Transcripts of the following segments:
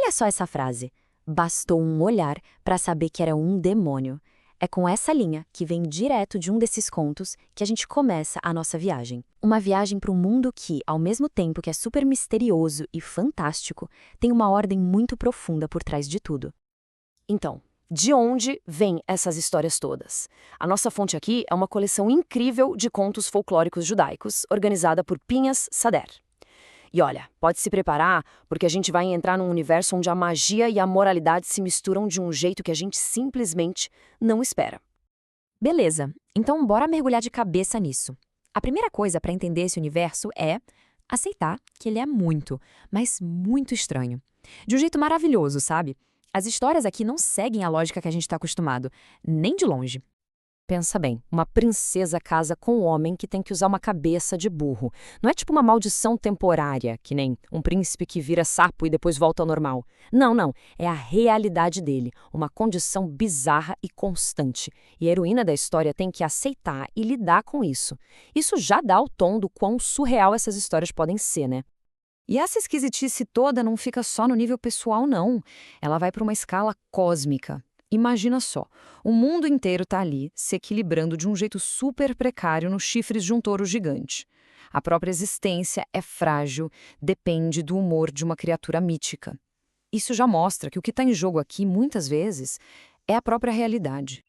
Olha só essa frase. Bastou um olhar para saber que era um demônio. É com essa linha, que vem direto de um desses contos, que a gente começa a nossa viagem. Uma viagem para um mundo que, ao mesmo tempo que é super misterioso e fantástico, tem uma ordem muito profunda por trás de tudo. Então, de onde vêm essas histórias todas? A nossa fonte aqui é uma coleção incrível de contos folclóricos judaicos, organizada por Pinhas Sader. E olha, pode se preparar, porque a gente vai entrar num universo onde a magia e a moralidade se misturam de um jeito que a gente simplesmente não espera. Beleza, então bora mergulhar de cabeça nisso. A primeira coisa para entender esse universo é aceitar que ele é muito, mas muito estranho. De um jeito maravilhoso, sabe? As histórias aqui não seguem a lógica que a gente está acostumado, nem de longe. Pensa bem, uma princesa casa com um homem que tem que usar uma cabeça de burro. Não é tipo uma maldição temporária, que nem um príncipe que vira sapo e depois volta ao normal. Não, não. É a realidade dele, uma condição bizarra e constante. E a heroína da história tem que aceitar e lidar com isso. Isso já dá o tom do quão surreal essas histórias podem ser, né? E essa esquisitice toda não fica só no nível pessoal, não. Ela vai para uma escala cósmica. Imagina só, o mundo inteiro está ali, se equilibrando de um jeito super precário nos chifres de um touro gigante. A própria existência é frágil, depende do humor de uma criatura mítica. Isso já mostra que o que está em jogo aqui, muitas vezes, é a própria realidade.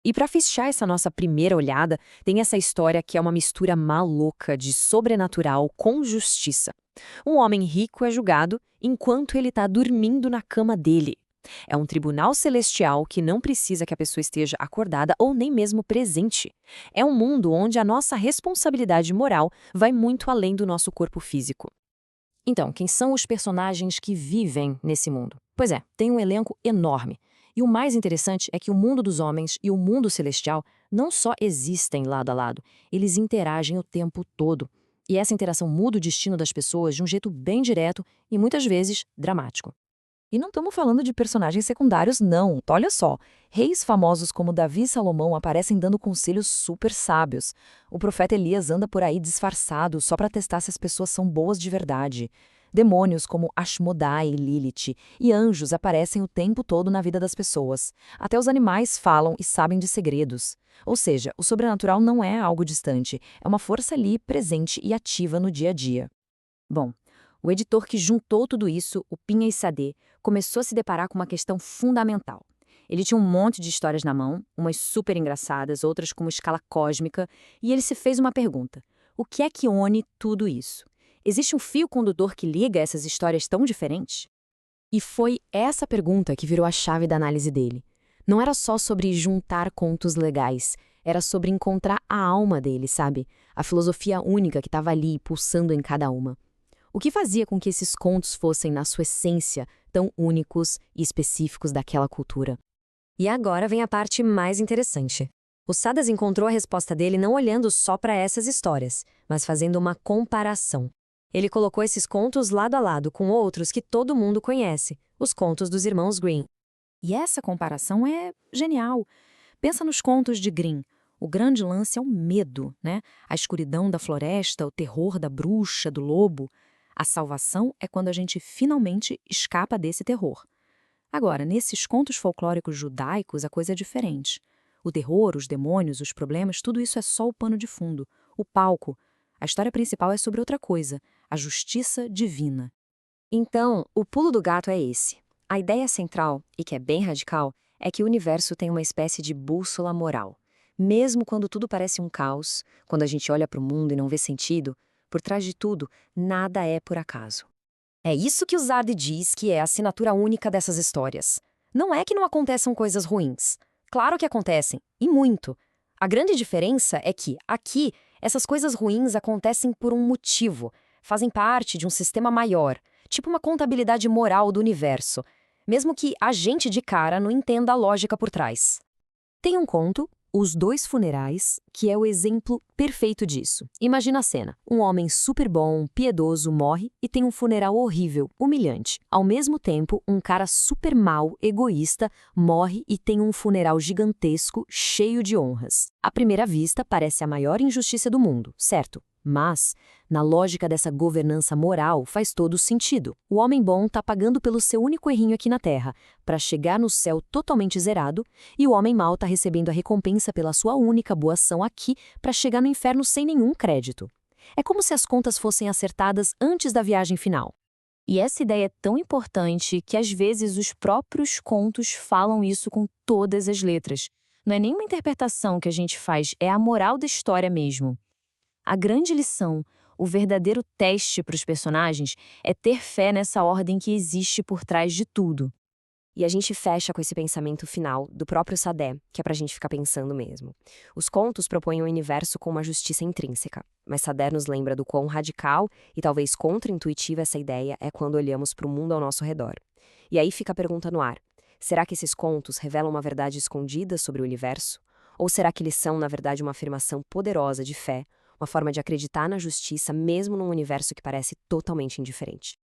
E para fechar essa nossa primeira olhada, tem essa história que é uma mistura maluca de sobrenatural com justiça. Um homem rico é julgado enquanto ele está dormindo na cama dele. É um tribunal celestial que não precisa que a pessoa esteja acordada ou nem mesmo presente. É um mundo onde a nossa responsabilidade moral vai muito além do nosso corpo físico. Então, quem são os personagens que vivem nesse mundo? Pois é, tem um elenco enorme. E o mais interessante é que o mundo dos homens e o mundo celestial não só existem lado a lado, eles interagem o tempo todo. E essa interação muda o destino das pessoas de um jeito bem direto e muitas vezes dramático. E não estamos falando de personagens secundários, não. Olha só, reis famosos como Davi e Salomão aparecem dando conselhos super sábios. O profeta Elias anda por aí disfarçado só para testar se as pessoas são boas de verdade. Demônios como Ashmodai e Lilith e anjos aparecem o tempo todo na vida das pessoas. Até os animais falam e sabem de segredos. Ou seja, o sobrenatural não é algo distante, é uma força ali presente e ativa no dia a dia. Bom, o editor que juntou tudo isso, o Pinha e Sade, começou a se deparar com uma questão fundamental. Ele tinha um monte de histórias na mão, umas super engraçadas, outras com uma escala cósmica, e ele se fez uma pergunta. O que é que une tudo isso? Existe um fio condutor que liga essas histórias tão diferentes? E foi essa pergunta que virou a chave da análise dele. Não era só sobre juntar contos legais, era sobre encontrar a alma dele, sabe? A filosofia única que estava ali, pulsando em cada uma. O que fazia com que esses contos fossem, na sua essência, tão únicos e específicos daquela cultura? E agora vem a parte mais interessante. O Sadas encontrou a resposta dele não olhando só para essas histórias, mas fazendo uma comparação. Ele colocou esses contos lado a lado com outros que todo mundo conhece, os contos dos irmãos Grimm. E essa comparação é genial. Pensa nos contos de Grimm. O grande lance é o medo, né? A escuridão da floresta, o terror da bruxa, do lobo. A salvação é quando a gente finalmente escapa desse terror. Agora, nesses contos folclóricos judaicos, a coisa é diferente. O terror, os demônios, os problemas, tudo isso é só o pano de fundo, o palco. A história principal é sobre outra coisa, a justiça divina. Então, o pulo do gato é esse. A ideia central, e que é bem radical, é que o universo tem uma espécie de bússola moral. Mesmo quando tudo parece um caos, quando a gente olha para o mundo e não vê sentido, por trás de tudo, nada é por acaso. É isso que o Zard diz que é a assinatura única dessas histórias. Não é que não aconteçam coisas ruins. Claro que acontecem, e muito. A grande diferença é que, aqui, essas coisas ruins acontecem por um motivo, fazem parte de um sistema maior, tipo uma contabilidade moral do universo, mesmo que a gente de cara não entenda a lógica por trás. Tem um conto, Os Dois Funerais, que é o exemplo perfeito disso. Imagina a cena. Um homem super bom, piedoso, morre e tem um funeral horrível, humilhante. Ao mesmo tempo, um cara super mau, egoísta, morre e tem um funeral gigantesco, cheio de honras. À primeira vista, parece a maior injustiça do mundo, certo? Mas, na lógica dessa governança moral, faz todo sentido. O homem bom está pagando pelo seu único errinho aqui na Terra, para chegar no céu totalmente zerado, e o homem mau está recebendo a recompensa pela sua única boa ação aqui, para chegar no inferno sem nenhum crédito. É como se as contas fossem acertadas antes da viagem final. E essa ideia é tão importante que às vezes os próprios contos falam isso com todas as letras. Não é nenhuma interpretação que a gente faz, é a moral da história mesmo. A grande lição, o verdadeiro teste para os personagens é ter fé nessa ordem que existe por trás de tudo. E a gente fecha com esse pensamento final do próprio Sade, que é pra gente ficar pensando mesmo. Os contos propõem um universo com uma justiça intrínseca, mas Sade nos lembra do quão radical e talvez contra-intuitiva essa ideia é quando olhamos para o mundo ao nosso redor. E aí fica a pergunta no ar: será que esses contos revelam uma verdade escondida sobre o universo? Ou será que eles são, na verdade, uma afirmação poderosa de fé, uma forma de acreditar na justiça mesmo num universo que parece totalmente indiferente?